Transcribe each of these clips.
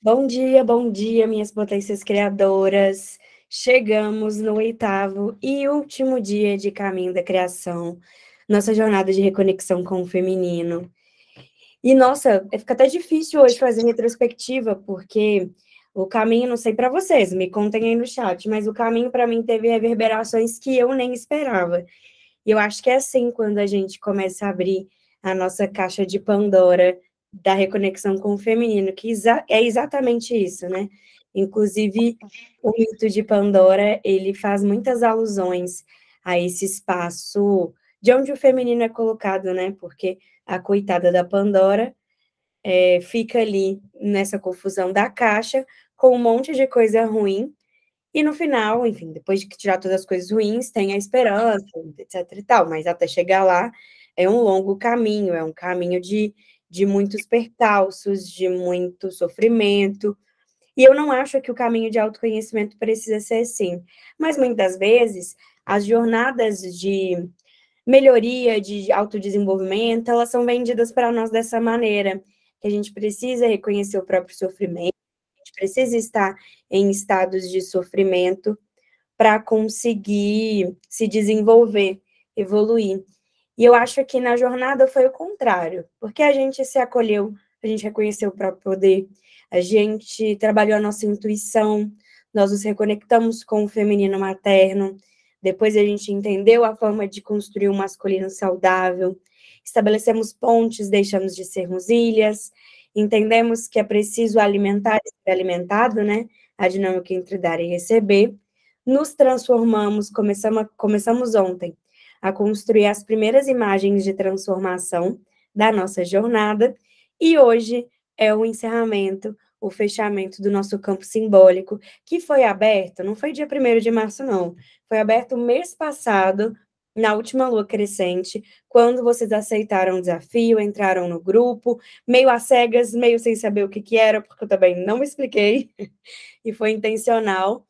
Bom dia, minhas potências criadoras. Chegamos no 8º e último dia de caminho da criação, nossa jornada de reconexão com o feminino. E, nossa, fica até difícil hoje fazer retrospectiva, porque o caminho, não sei para vocês, me contem aí no chat, mas o caminho para mim teve reverberações que eu nem esperava. E eu acho que é assim quando a gente começa a abrir a nossa caixa de Pandora da reconexão com o feminino, que é exatamente isso, né? Inclusive, o mito de Pandora, ele faz muitas alusões a esse espaço de onde o feminino é colocado, né? Porque a coitada da Pandora fica ali nessa confusão da caixa com um monte de coisa ruim e no final, enfim, depois de tirar todas as coisas ruins, tem a esperança, etc e tal, mas até chegar lá é um longo caminho, é um caminho de muitos percalços, de muito sofrimento, e eu não acho que o caminho de autoconhecimento precisa ser assim, mas muitas vezes as jornadas de melhoria, de autodesenvolvimento, elas são vendidas para nós dessa maneira, que a gente precisa reconhecer o próprio sofrimento, a gente precisa estar em estados de sofrimento para conseguir se desenvolver, evoluir. E eu acho que na jornada foi o contrário, porque a gente se acolheu, a gente reconheceu o próprio poder, a gente trabalhou a nossa intuição, nós nos reconectamos com o feminino materno, depois a gente entendeu a forma de construir um masculino saudável, estabelecemos pontes, deixamos de sermos ilhas, entendemos que é preciso alimentar e ser alimentado, né? A dinâmica entre dar e receber, nos transformamos, começamos ontem a construir as primeiras imagens de transformação da nossa jornada, e hoje é o encerramento, o fechamento do nosso campo simbólico, que foi aberto, não foi dia 1º de março, não, foi aberto mês passado, na última lua crescente, quando vocês aceitaram o desafio, entraram no grupo, meio às cegas, meio sem saber o que era, porque eu também não me expliquei, e foi intencional.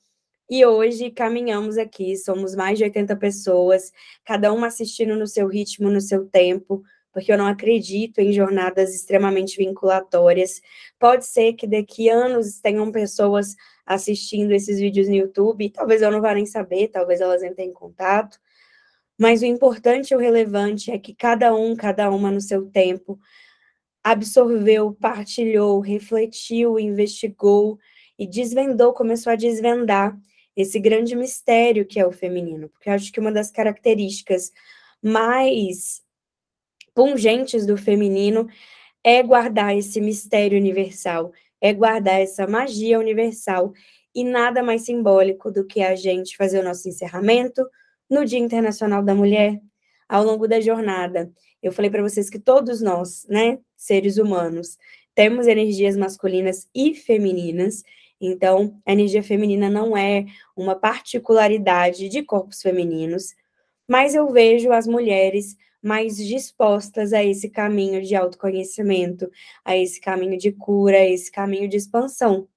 E hoje caminhamos aqui, somos mais de 80 pessoas, cada uma assistindo no seu ritmo, no seu tempo, porque eu não acredito em jornadas extremamente vinculatórias. Pode ser que daqui a anos tenham pessoas assistindo esses vídeos no YouTube, talvez eu não vá nem saber, talvez elas entrem em contato, mas o importante e o relevante é que cada uma no seu tempo, absorveu, partilhou, refletiu, investigou e desvendou, começou a desvendar esse grande mistério que é o feminino, porque eu acho que uma das características mais pungentes do feminino é guardar esse mistério universal, é guardar essa magia universal, e nada mais simbólico do que a gente fazer o nosso encerramento no Dia Internacional da Mulher, ao longo da jornada. Eu falei para vocês que todos nós, né, seres humanos, temos energias masculinas e femininas, então a energia feminina não é uma particularidade de corpos femininos, mas eu vejo as mulheres mais dispostas a esse caminho de autoconhecimento, a esse caminho de cura, a esse caminho de expansão,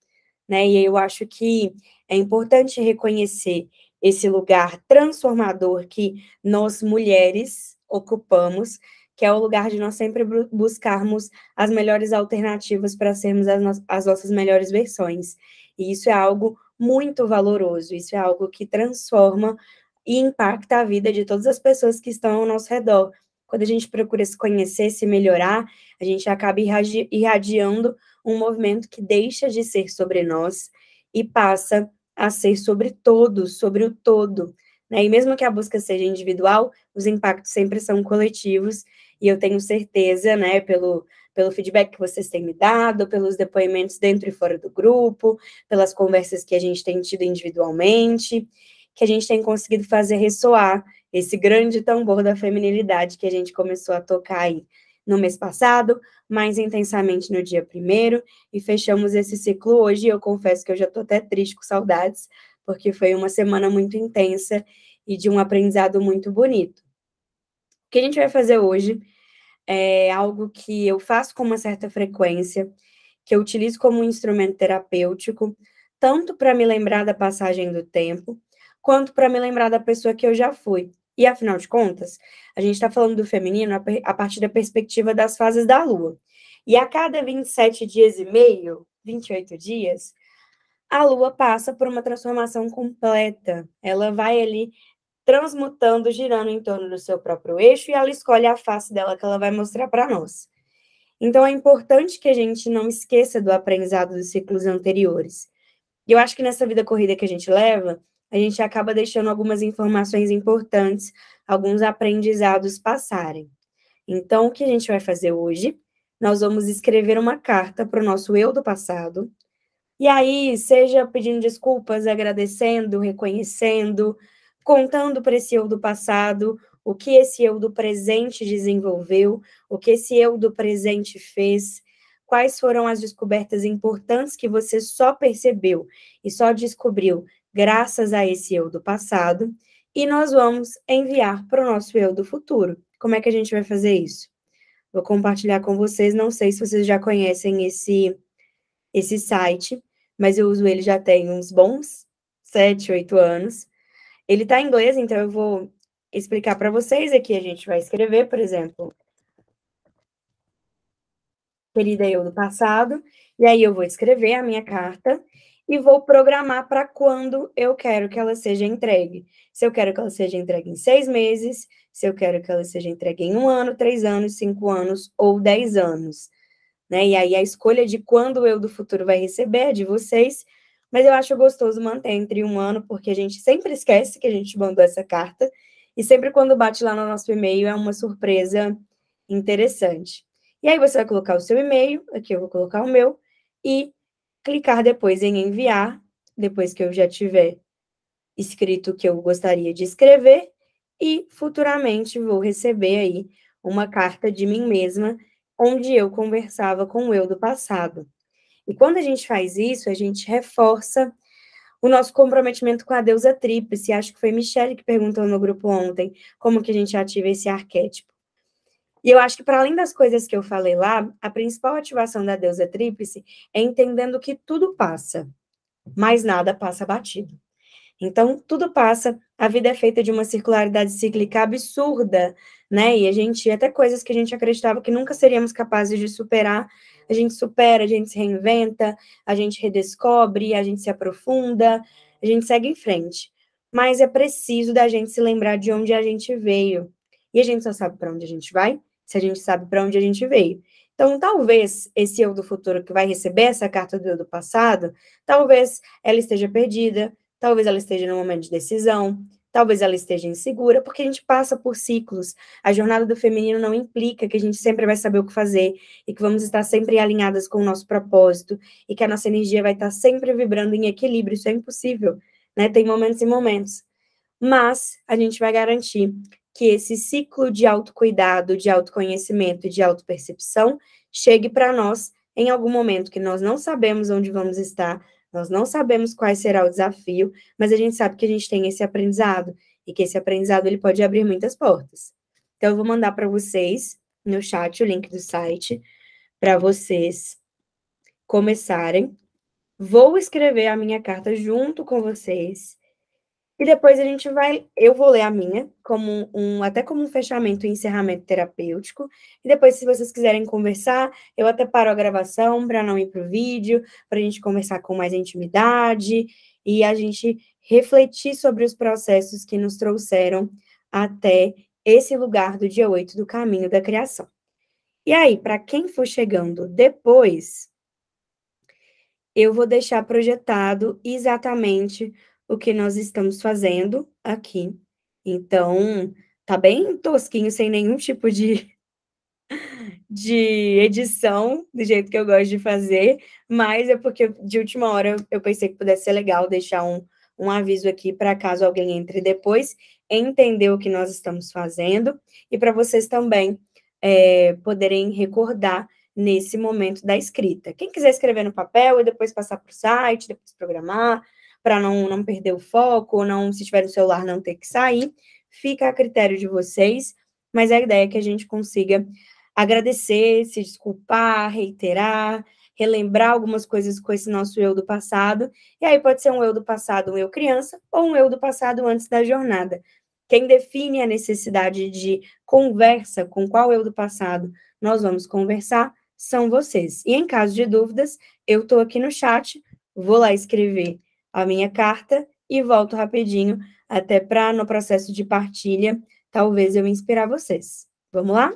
né? E eu acho que é importante reconhecer esse lugar transformador que nós mulheres ocupamos, que é o lugar de nós sempre buscarmos as melhores alternativas para sermos as nossas melhores versões. E isso é algo muito valoroso, isso é algo que transforma e impacta a vida de todas as pessoas que estão ao nosso redor. Quando a gente procura se conhecer, se melhorar, a gente acaba irradiando um movimento que deixa de ser sobre nós e passa a ser sobre todos, sobre o todo, né? E mesmo que a busca seja individual, os impactos sempre são coletivos, e eu tenho certeza, né, pelo feedback que vocês têm me dado, pelos depoimentos dentro e fora do grupo, pelas conversas que a gente tem tido individualmente, que a gente tem conseguido fazer ressoar esse grande tambor da feminilidade que a gente começou a tocar aí no mês passado, mais intensamente no dia 1º, e fechamos esse ciclo hoje, e eu confesso que eu já estou até triste, com saudades, porque foi uma semana muito intensa e de um aprendizado muito bonito. O que a gente vai fazer hoje é algo que eu faço com uma certa frequência, que eu utilizo como um instrumento terapêutico, tanto para me lembrar da passagem do tempo, quanto para me lembrar da pessoa que eu já fui. E, afinal de contas, a gente está falando do feminino a partir da perspectiva das fases da Lua. E a cada 27 dias e meio, 28 dias, a Lua passa por uma transformação completa. Ela vai ali transmutando, girando em torno do seu próprio eixo, e ela escolhe a face dela que ela vai mostrar para nós. Então, é importante que a gente não esqueça do aprendizado dos ciclos anteriores. E eu acho que nessa vida corrida que a gente leva, a gente acaba deixando algumas informações importantes, alguns aprendizados passarem. Então, o que a gente vai fazer hoje? Nós vamos escrever uma carta para o nosso eu do passado. E aí, seja pedindo desculpas, agradecendo, reconhecendo, contando para esse eu do passado o que esse eu do presente desenvolveu, o que esse eu do presente fez, quais foram as descobertas importantes que você só percebeu e só descobriu graças a esse eu do passado, e nós vamos enviar para o nosso eu do futuro. Como é que a gente vai fazer isso? Vou compartilhar com vocês, não sei se vocês já conhecem esse site, mas eu uso ele já tem uns bons 7, 8 anos. Ele está em inglês, então eu vou explicar para vocês aqui. A gente vai escrever, por exemplo, querida eu do passado, e aí eu vou escrever a minha carta e vou programar para quando eu quero que ela seja entregue. Se eu quero que ela seja entregue em 6 meses, se eu quero que ela seja entregue em 1 ano, 3 anos, 5 anos ou 10 anos. Né? E aí a escolha de quando o eu do futuro vai receber é de vocês, mas eu acho gostoso manter entre 1 ano, porque a gente sempre esquece que a gente mandou essa carta, e sempre quando bate lá no nosso e-mail é uma surpresa interessante. E aí você vai colocar o seu e-mail, aqui eu vou colocar o meu, e clicar depois em enviar, depois que eu já tiver escrito o que eu gostaria de escrever, e futuramente vou receber aí uma carta de mim mesma, onde eu conversava com o eu do passado. E quando a gente faz isso, a gente reforça o nosso comprometimento com a deusa tríplice. Acho que foi Michele que perguntou no grupo ontem como que a gente ativa esse arquétipo. E eu acho que, para além das coisas que eu falei lá, a principal ativação da deusa tríplice é entendendo que tudo passa, mas nada passa batido. Então, tudo passa, a vida é feita de uma circularidade cíclica absurda, né? E a gente, até coisas que a gente acreditava que nunca seríamos capazes de superar, a gente supera, a gente se reinventa, a gente redescobre, a gente se aprofunda, a gente segue em frente. Mas é preciso da gente se lembrar de onde a gente veio. E a gente só sabe para onde a gente vai se a gente sabe para onde a gente veio. Então, talvez esse eu do futuro que vai receber essa carta do eu do passado, talvez ela esteja perdida, talvez ela esteja num momento de decisão, talvez ela esteja insegura, porque a gente passa por ciclos. A jornada do feminino não implica que a gente sempre vai saber o que fazer e que vamos estar sempre alinhadas com o nosso propósito e que a nossa energia vai estar sempre vibrando em equilíbrio. Isso é impossível, né? Tem momentos e momentos. Mas a gente vai garantir que esse ciclo de autocuidado, de autoconhecimento e de autopercepção chegue para nós em algum momento que nós não sabemos onde vamos estar, nós não sabemos qual será o desafio, mas a gente sabe que a gente tem esse aprendizado e que esse aprendizado ele pode abrir muitas portas. Então, eu vou mandar para vocês no chat o link do site para vocês começarem. Vou escrever a minha carta junto com vocês. E depois eu vou ler a minha, até como um fechamento e encerramento terapêutico. E depois, se vocês quiserem conversar, eu até paro a gravação para não ir para o vídeo, para a gente conversar com mais intimidade e a gente refletir sobre os processos que nos trouxeram até esse lugar do dia 8 do caminho da criação. E aí, para quem for chegando depois, eu vou deixar projetado exatamente o que nós estamos fazendo aqui. Então, tá bem tosquinho, sem nenhum tipo de edição, do jeito que eu gosto de fazer, mas é porque de última hora eu pensei que pudesse ser legal deixar um aviso aqui para caso alguém entre depois, entender o que nós estamos fazendo, e para vocês também poderem recordar nesse momento da escrita. Quem quiser escrever no papel e depois passar para o site, depois programar, para não perder o foco, ou não, se tiver no celular, não ter que sair, fica a critério de vocês, mas a ideia é que a gente consiga agradecer, se desculpar, reiterar, relembrar algumas coisas com esse nosso eu do passado, e aí pode ser um eu do passado, um eu criança, ou um eu do passado antes da jornada. Quem define a necessidade de conversa com qual eu do passado nós vamos conversar são vocês. E em caso de dúvidas, eu estou aqui no chat, vou lá escrever a minha carta e volto rapidinho, até para no processo de partilha, talvez eu inspirar vocês. Vamos lá?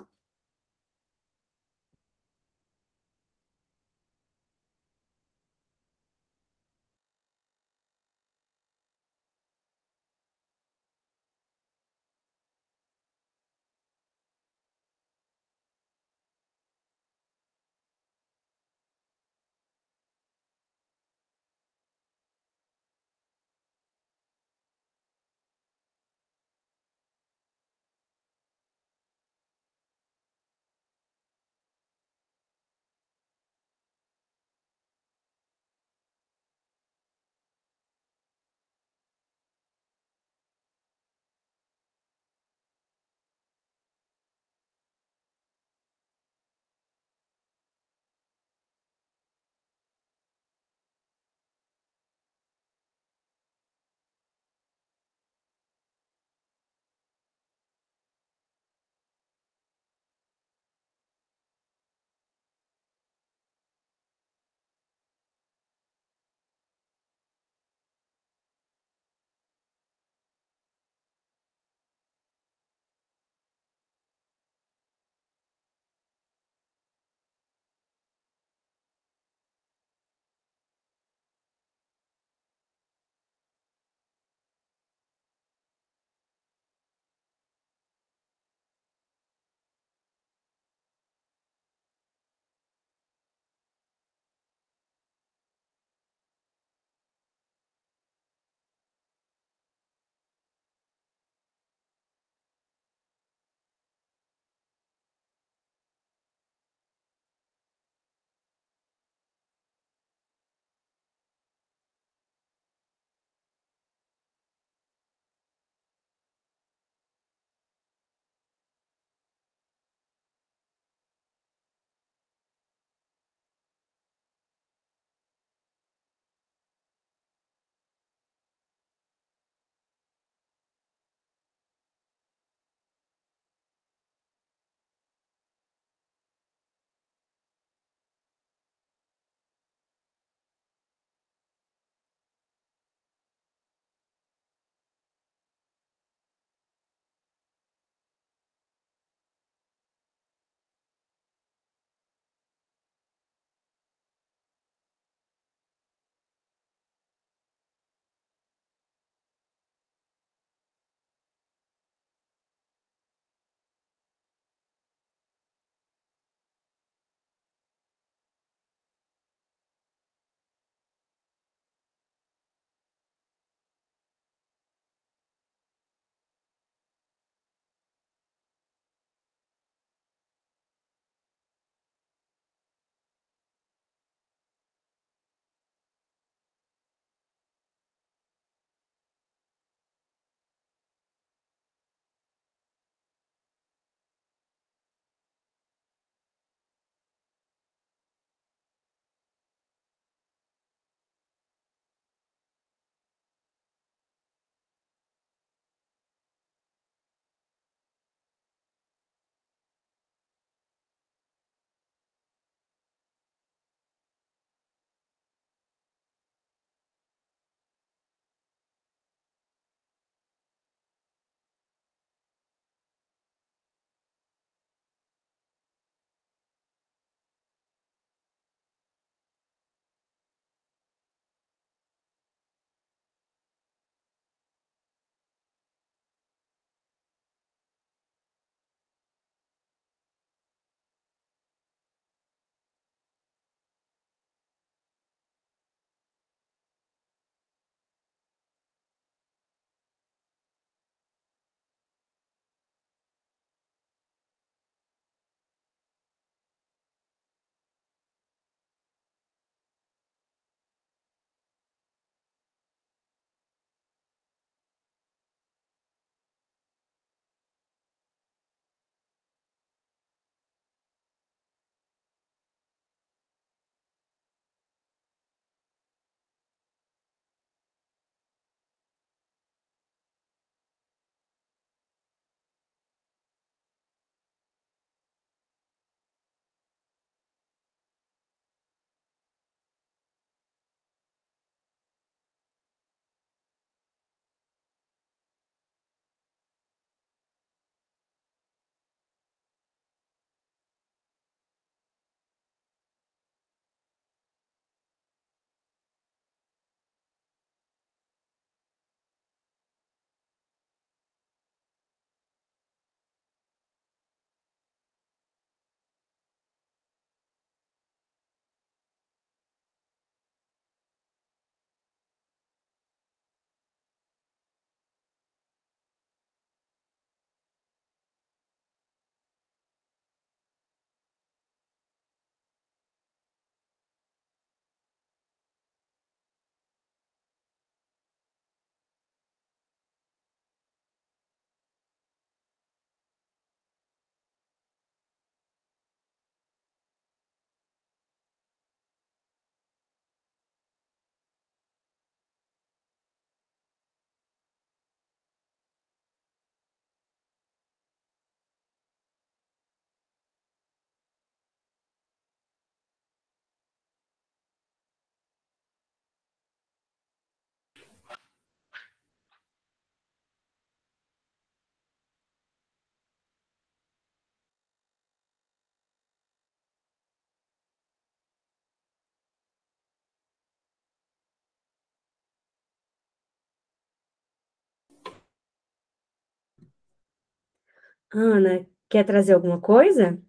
Ana, quer trazer alguma coisa?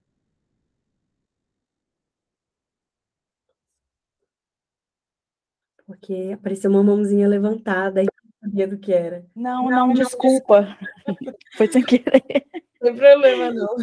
Porque apareceu uma mãozinha levantada e eu não sabia do que era. Não, não, desculpa. Foi sem querer. Não tem problema, não.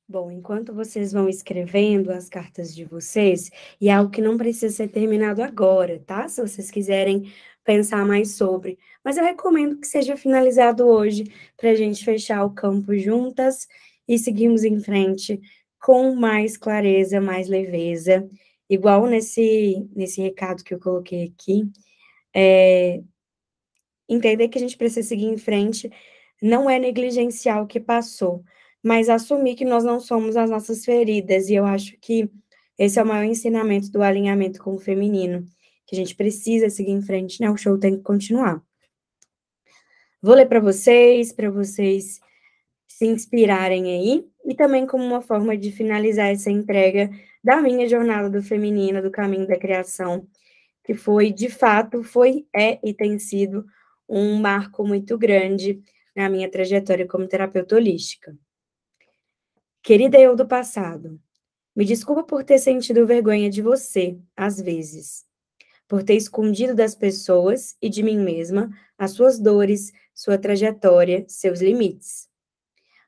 Bom, enquanto vocês vão escrevendo as cartas de vocês, e é algo que não precisa ser terminado agora, tá? Se vocês quiserem pensar mais sobre. Mas eu recomendo que seja finalizado hoje, para a gente fechar o campo juntas e seguirmos em frente com mais clareza, mais leveza. Igual nesse recado que eu coloquei aqui, entender que a gente precisa seguir em frente, não é negligenciar o que passou, mas assumir que nós não somos as nossas feridas, e eu acho que esse é o maior ensinamento do alinhamento com o feminino, que a gente precisa seguir em frente, né? O show tem que continuar. Vou ler para vocês se inspirarem aí, e também como uma forma de finalizar essa entrega da minha jornada do feminino, do caminho da criação, que foi, de fato, foi, é e tem sido um marco muito grande na minha trajetória como terapeuta holística. Querida eu do passado, me desculpa por ter sentido vergonha de você, às vezes, por ter escondido das pessoas e de mim mesma as suas dores, sua trajetória, seus limites.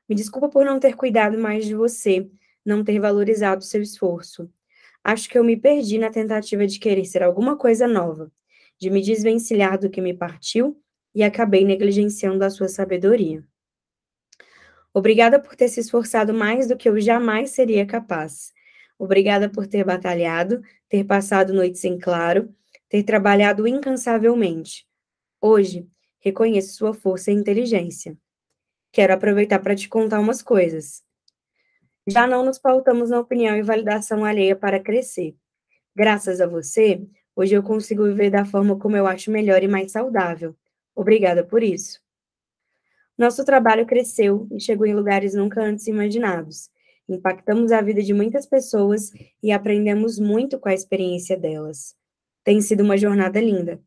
Me desculpa por não ter cuidado mais de você, não ter valorizado seu esforço. Acho que eu me perdi na tentativa de querer ser alguma coisa nova, de me desvencilhar do que me partiu e acabei negligenciando a sua sabedoria. Obrigada por ter se esforçado mais do que eu jamais seria capaz. Obrigada por ter batalhado, ter passado noites em claro, ter trabalhado incansavelmente. Hoje, reconheço sua força e inteligência. Quero aproveitar para te contar umas coisas. Já não nos pautamos na opinião e validação alheia para crescer. Graças a você, hoje eu consigo viver da forma como eu acho melhor e mais saudável. Obrigada por isso. Nosso trabalho cresceu e chegou em lugares nunca antes imaginados. Impactamos a vida de muitas pessoas e aprendemos muito com a experiência delas. Tem sido uma jornada linda.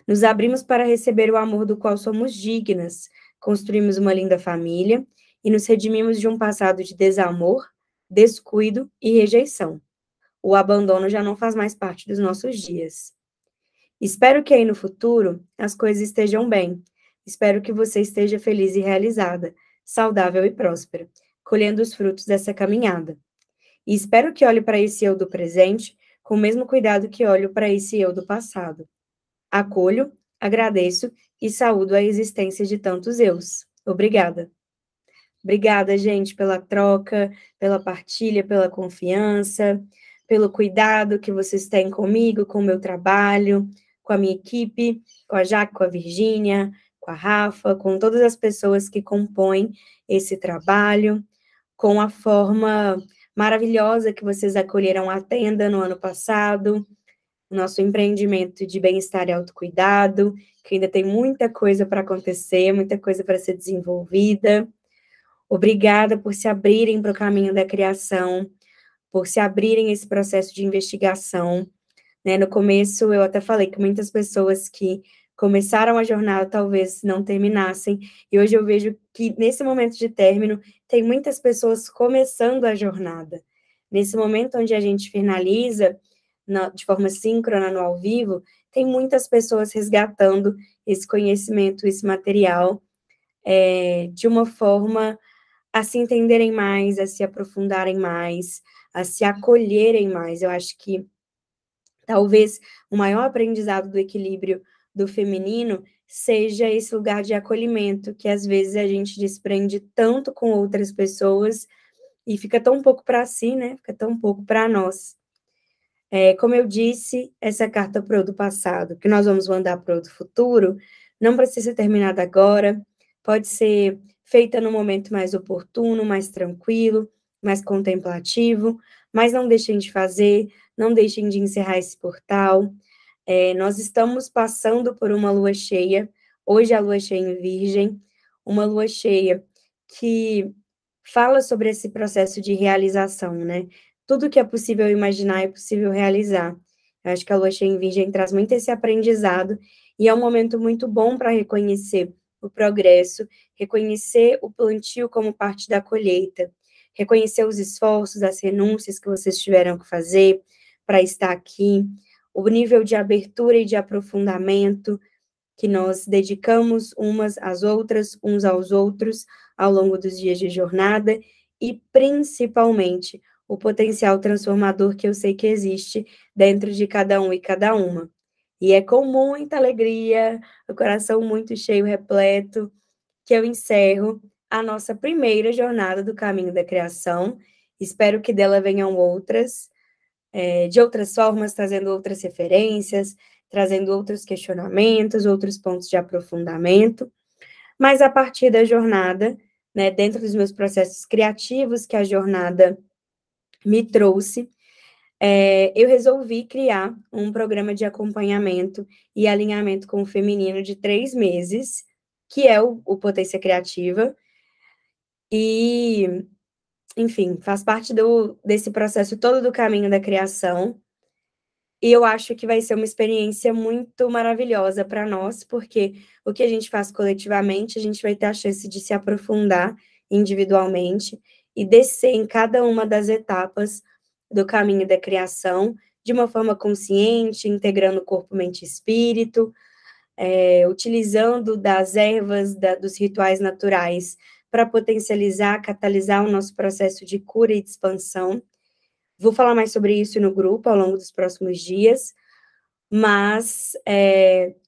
Nos abrimos para receber o amor do qual somos dignas, construímos uma linda família e nos redimimos de um passado de desamor, descuido e rejeição. O abandono já não faz mais parte dos nossos dias. Espero que aí no futuro as coisas estejam bem. Espero que você esteja feliz e realizada, saudável e próspera, colhendo os frutos dessa caminhada. E espero que olhe para esse eu do presente com o mesmo cuidado que olho para esse eu do passado. Acolho, agradeço e saúdo a existência de tantos eus. Obrigada. Obrigada, gente, pela troca, pela partilha, pela confiança, pelo cuidado que vocês têm comigo, com o meu trabalho, com a minha equipe, com a Jaque, com a Virgínia, com a Rafa, com todas as pessoas que compõem esse trabalho, com a forma maravilhosa que vocês acolheram a Tenda no ano passado, o nosso empreendimento de bem-estar e autocuidado, que ainda tem muita coisa para acontecer, muita coisa para ser desenvolvida. Obrigada por se abrirem para o caminho da criação, por se abrirem esse processo de investigação. Né? No começo, eu até falei que muitas pessoas que começaram a jornada talvez não terminassem, e hoje eu vejo que nesse momento de término, tem muitas pessoas começando a jornada. Nesse momento onde a gente finaliza, de forma síncrona no ao vivo, tem muitas pessoas resgatando esse conhecimento, esse material, de uma forma a se entenderem mais, a se aprofundarem mais, a se acolherem mais. Eu acho que talvez o maior aprendizado do equilíbrio do feminino seja esse lugar de acolhimento, que às vezes a gente desprende tanto com outras pessoas e fica tão pouco para si, né? Fica tão pouco para nós. Como eu disse, essa carta pro do passado, que nós vamos mandar pro do futuro, não precisa ser terminada agora, pode ser feita no momento mais oportuno, mais tranquilo, mais contemplativo, mas não deixem de fazer, não deixem de encerrar esse portal. Nós estamos passando por uma lua cheia, hoje é a lua cheia em Virgem, uma lua cheia que fala sobre esse processo de realização, né? Tudo que é possível imaginar é possível realizar. Eu acho que a lua cheia em Virgem traz muito esse aprendizado e é um momento muito bom para reconhecer o progresso, reconhecer o plantio como parte da colheita, reconhecer os esforços, as renúncias que vocês tiveram que fazer para estar aqui, o nível de abertura e de aprofundamento que nós dedicamos umas às outras, uns aos outros, ao longo dos dias de jornada, e principalmente o potencial transformador que eu sei que existe dentro de cada um e cada uma. E é com muita alegria, o coração muito cheio, repleto, que eu encerro a nossa primeira jornada do caminho da criação. Espero que dela venham outras, de outras formas, trazendo outras referências, trazendo outros questionamentos, outros pontos de aprofundamento, mas a partir da jornada, né, dentro dos meus processos criativos que a jornada me trouxe, eu resolvi criar um programa de acompanhamento e alinhamento com o feminino de 3 meses, que é o Potência Criativa, e, enfim, faz parte desse processo todo do caminho da criação. E eu acho que vai ser uma experiência muito maravilhosa para nós, porque o que a gente faz coletivamente, a gente vai ter a chance de se aprofundar individualmente e descer em cada uma das etapas do caminho da criação, de uma forma consciente, integrando corpo, mente e espírito, utilizando das ervas, dos rituais naturais para potencializar, catalisar o nosso processo de cura e de expansão. Vou falar mais sobre isso no grupo ao longo dos próximos dias, mas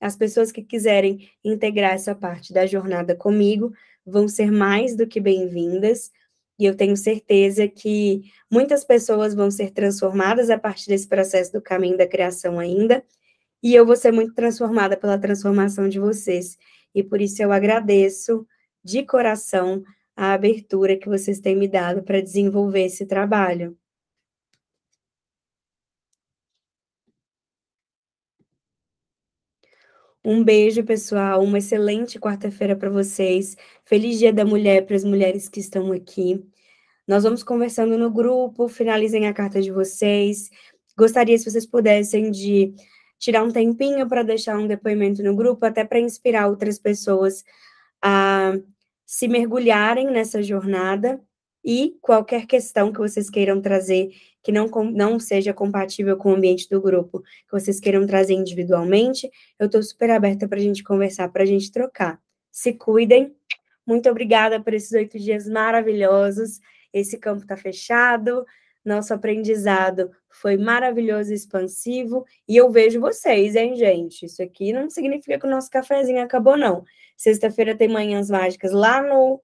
as pessoas que quiserem integrar essa parte da jornada comigo vão ser mais do que bem-vindas, e eu tenho certeza que muitas pessoas vão ser transformadas a partir desse processo do caminho da criação ainda, e eu vou ser muito transformada pela transformação de vocês, e por isso eu agradeço de coração a abertura que vocês têm me dado para desenvolver esse trabalho. Um beijo, pessoal. Uma excelente quarta-feira para vocês. Feliz Dia da Mulher para as mulheres que estão aqui. Nós vamos conversando no grupo, finalizem a carta de vocês. Gostaria, se vocês pudessem, de tirar um tempinho para deixar um depoimento no grupo, até para inspirar outras pessoas a se mergulharem nessa jornada, e qualquer questão que vocês queiram trazer que não seja compatível com o ambiente do grupo, que vocês queiram trazer individualmente, eu estou super aberta para a gente conversar, para a gente trocar. Se cuidem. Muito obrigada por esses 8 dias maravilhosos. Esse campo está fechado. Nosso aprendizado foi maravilhoso e expansivo. E eu vejo vocês, hein, gente? Isso aqui não significa que o nosso cafezinho acabou, não. Sexta-feira tem Manhãs Mágicas lá no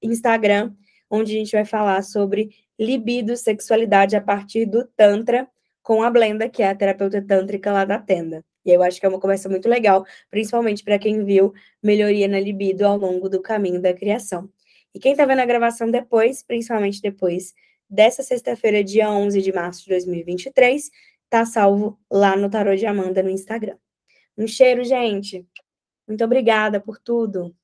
Instagram, onde a gente vai falar sobre libido, sexualidade a partir do Tantra, com a Blenda, que é a terapeuta tântrica lá da tenda. E eu acho que é uma conversa muito legal, principalmente para quem viu melhoria na libido ao longo do caminho da criação. E quem está vendo a gravação depois, principalmente depois dessa sexta-feira, dia 11 de março de 2023, tá salvo lá no Tarô de Amanda no Instagram. Um cheiro, gente. Muito obrigada por tudo.